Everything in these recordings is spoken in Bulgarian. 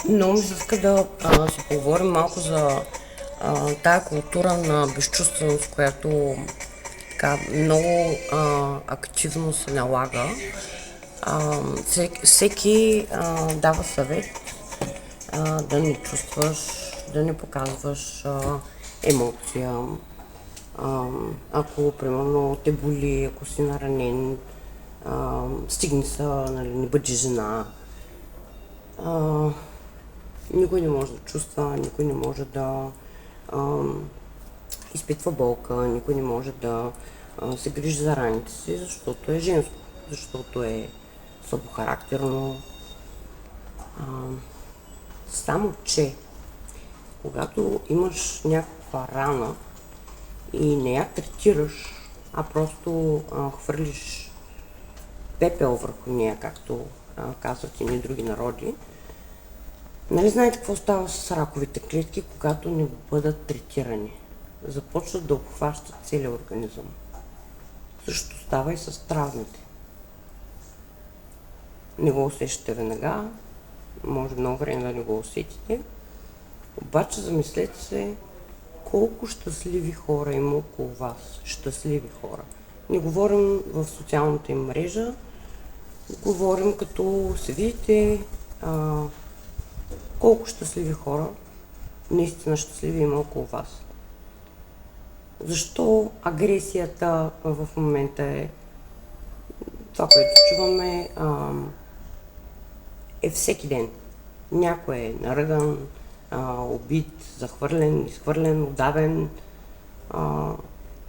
Много ми се иска да си поговорим малко за тая култура на безчувственост, която така много активно се налага. Всеки дава съвет да не чувстваш, да не показваш емоция. А, Ако примерно те боли, ако си наранен, стигни са, нали, не бъди жена. А, Никой не може да чувства, никой не може да а, изпитва болка, никой не може да се грижи за раните си, защото е женско, защото е слабохарактерно. А, Само, че когато имаш някаква рана и не я третираш, а просто хвърлиш пепел върху нея, както казват и ни други народи, нали знаете какво става с раковите клетки, когато не бъдат третирани? Започват да обхващат целия организъм. Същото става и с травмите. Не го усещате веднага, може много време да не го усетите, обаче замислете се колко щастливи хора има около вас. Щастливи хора. Не говорим в социалната им мрежа, говорим като се видите колко щастливи хора, наистина щастливи има около вас. Защо агресията в момента е това, което чуваме, е всеки ден. Някой е наръган, убит, захвърлен, изхвърлен, удавен.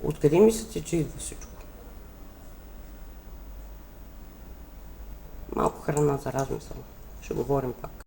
Откъде мислите, че идва всичко? Малко храна за размисъл. Ще говорим пак.